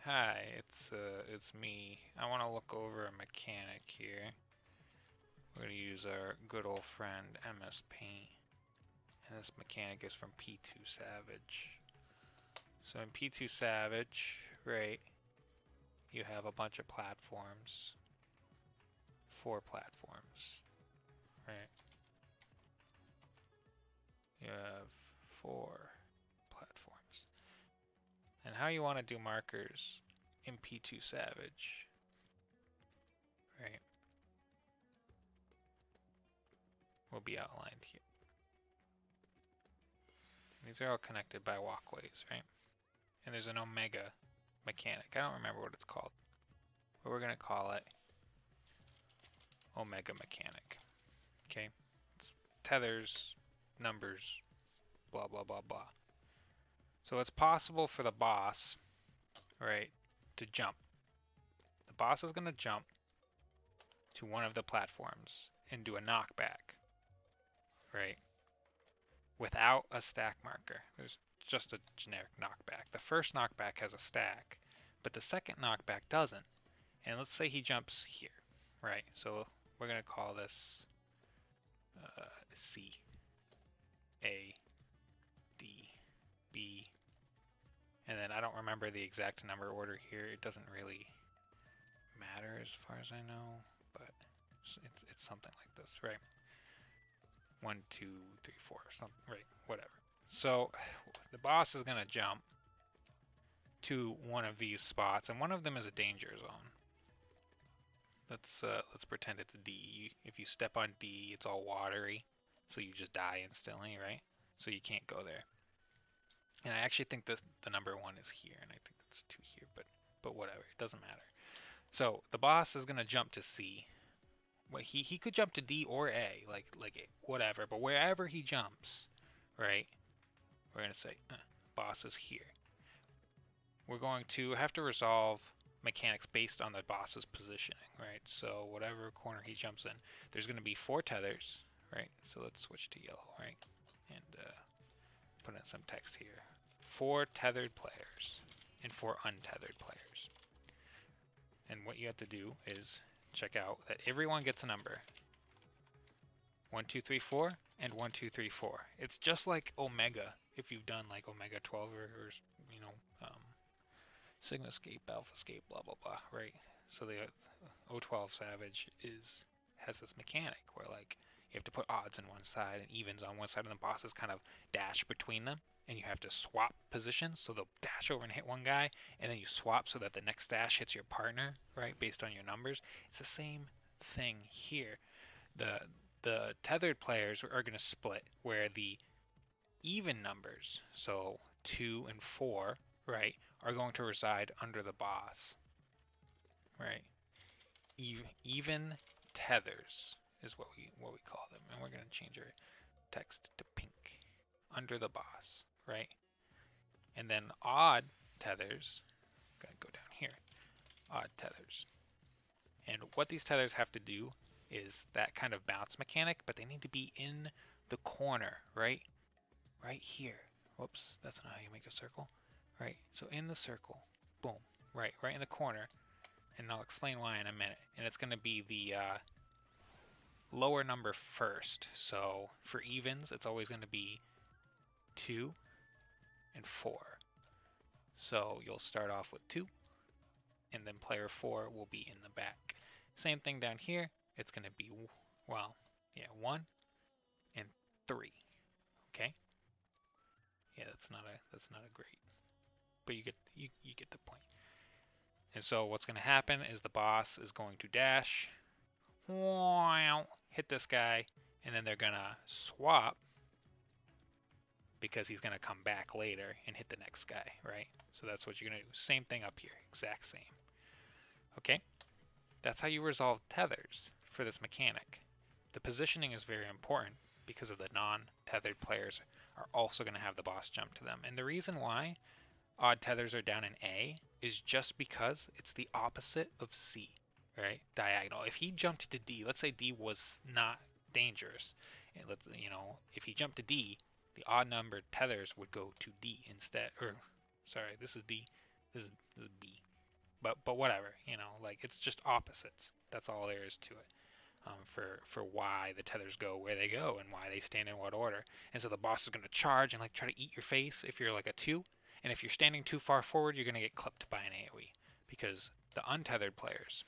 Hi, it's me. I want to look over a mechanic here. We're gonna use our good old friend MS Paint, and this mechanic is from P2 Savage. So in P2 Savage, right, you have a bunch of platforms, 4 platforms, right? You have 4 platforms, and how you want to do markers in P2 Savage, right, will be outlined here. These are all connected by walkways, right? And there's an omega mechanic. I don't remember what it's called, but we're going to call it omega mechanic. Okay? It's tethers, numbers, blah, blah, blah, blah. So it's possible for the boss, right, to jump. The boss is going to jump to one of the platforms and do a knockback, right, without a stack marker. There's just a generic knockback. The first knockback has a stack, but the second knockback doesn't. And let's say he jumps here, right? So we're going to call this C, A, D, B, and then I don't remember the exact number order here. It doesn't really matter as far as I know, but it's something like this, right? 1, 2, 3, 4, something, right? Whatever. So the boss is going to jump to one of these spots, and one of them is a danger zone. Let's pretend it's D. If you step on D, it's all watery, so you just die instantly, right? So you can't go there. And I actually think that the number 1 is here, and I think that's 2 here, but whatever, it doesn't matter. So the boss is gonna jump to C. Well, he could jump to D or A, like whatever, but wherever he jumps, right? We're gonna say boss is here. We're going to have to resolve mechanics based on the boss's positioning, right? So whatever corner he jumps in, there's going to be 4 tethers, right? So let's switch to yellow, right? And put in some text here. 4 tethered players and 4 untethered players. And what you have to do is check out that everyone gets a number. 1, 2, 3, 4, and 1, 2, 3, 4. It's just like Omega, if you've done like Omega 12 or you know, Sigmascape, Alphascape, blah blah blah, right? So the O12 Savage has this mechanic where like you have to put odds on one side and evens on one side, and the bosses kind of dash between them, and you have to swap positions. So they'll dash over and hit one guy, and then you swap so that the next dash hits your partner, right, based on your numbers. It's the same thing here. The tethered players are going to split where the even numbers, so 2 and 4, right, are going to reside under the boss, right? Even tethers is what we call them, and we're going to change our text to pink. Under the boss, right? And then odd tethers, gotta go down here, odd tethers. And what these tethers have to do is that kind of bounce mechanic, but they need to be in the corner, right? Right here. Whoops, that's not how you make a circle. Right, so in the circle, boom, right in the corner, and I'll explain why in a minute. And it's going to be the lower number first. So for evens, it's always going to be 2 and 4. So you'll start off with 2, and then player 4 will be in the back. Same thing down here. It's going to be, well, yeah, 1 and 3. Okay. Yeah, that's not a great, but you get the point. And so what's going to happen is the boss is going to dash, hit this guy, and then they're going to swap because he's going to come back later and hit the next guy, right? So that's what you're going to do. Same thing up here, exact same. Okay, that's how you resolve tethers for this mechanic. The positioning is very important because of the non-tethered players are also going to have the boss jump to them. And the reason why odd tethers are down in A is just because it's the opposite of C, right? Diagonal. If he jumped to D, let's say D was not dangerous, and if he jumped to D, the odd numbered tethers would go to D instead. Or sorry, this is D, this is B. but whatever, you know, like it's just opposites. That's all there is to it. For why the tethers go where they go and why they stand in what order. And so the boss is going to charge and like try to eat your face if you're like a 2. And if you're standing too far forward, you're going to get clipped by an AoE. Because the untethered players,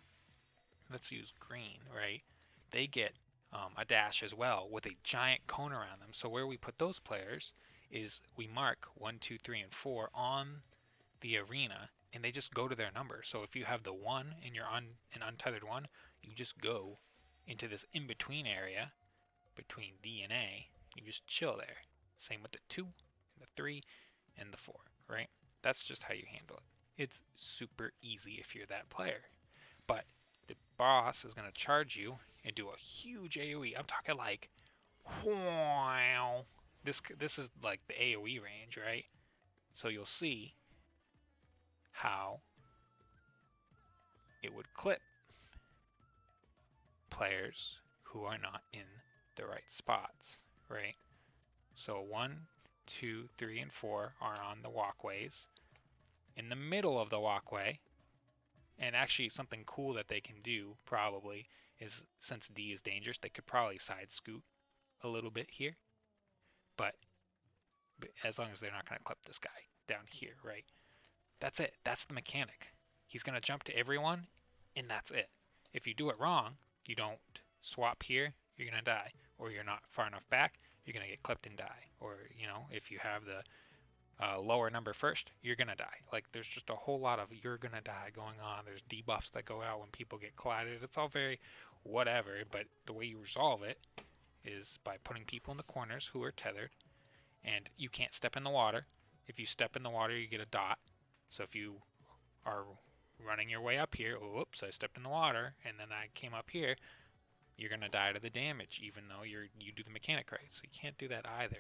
let's use green, right? They get a dash as well with a giant cone around them. So where we put those players is we mark 1, 2, 3, and 4 on the arena, and they just go to their number. So if you have the 1 and you're on an untethered 1, you just go into this in-between area between D and A. You just chill there. Same with the 2, and the 3, and the 4, right? That's just how you handle it. It's super easy if you're that player. But the boss is going to charge you and do a huge AoE. I'm talking like, wow. This is like the AoE range, right? So you'll see how it would clip players who are not in the right spots, right? So 1, 2, 3, and 4 are on the walkways. In the middle of the walkway, and actually something cool that they can do probably is, since D is dangerous, they could probably side scoot a little bit here. But as long as they're not going to clip this guy down here, right? That's it. That's the mechanic. He's going to jump to everyone, and that's it. If you do it wrong, you don't swap here, you're going to die. Or you're not far enough back, you're going to get clipped and die. Or, you know, if you have the lower number first, you're going to die. Like, there's just a whole lot of you're going to die going on. There's debuffs that go out when people get collided. It's all very whatever, but the way you resolve it is by putting people in the corners who are tethered, and you can't step in the water. If you step in the water, you get a dot. So if you are running your way up here, whoops, I stepped in the water, and then I came up here, you're going to die to the damage, even though you do the mechanic right. So you can't do that either.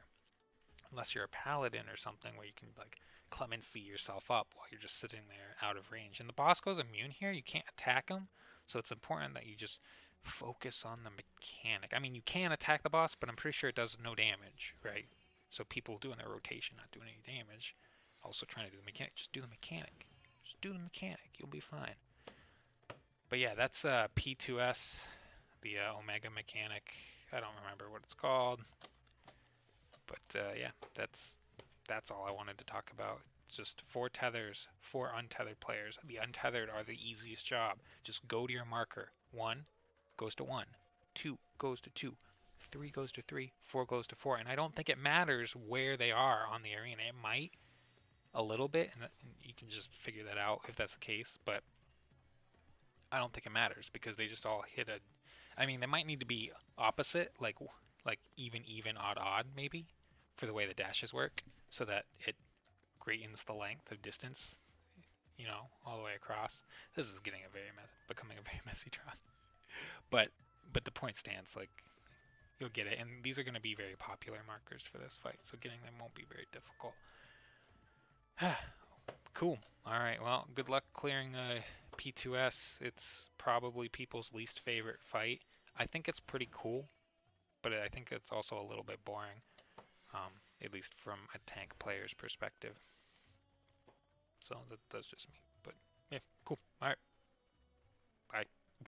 Unless you're a paladin or something where you can like clemency yourself up while you're just sitting there out of range. And the boss goes immune here, you can't attack him, so it's important that you just focus on the mechanic. I mean, you can attack the boss, but I'm pretty sure it does no damage, right? So people doing their rotation, not doing any damage, also trying to do the mechanic. Just do the mechanic. Just do the mechanic. You'll be fine. But yeah, that's P2S, the Omega mechanic. I don't remember what it's called. But yeah, that's all I wanted to talk about. It's just 4 tethers, 4 untethered players. The untethered are the easiest job. Just go to your marker. 1 goes to 1, 2 goes to 2, 3 goes to 3, 4 goes to 4. And I don't think it matters where they are on the arena. It might a little bit, and you can just figure that out if that's the case, but I don't think it matters because they just all hit a... I mean, they might need to be opposite, like even, odd, maybe, for the way the dashes work, so that it greatens the length of distance, you know, all the way across. This is getting becoming a very messy drop. But the point stands, like, you'll get it, and these are going to be very popular markers for this fight, so getting them won't be very difficult. Cool. Alright, well, good luck clearing P2S. It's probably people's least favorite fight. I think it's pretty cool, but I think it's also a little bit boring, at least from a tank player's perspective. So that's just me. But yeah, cool. Alright. Bye.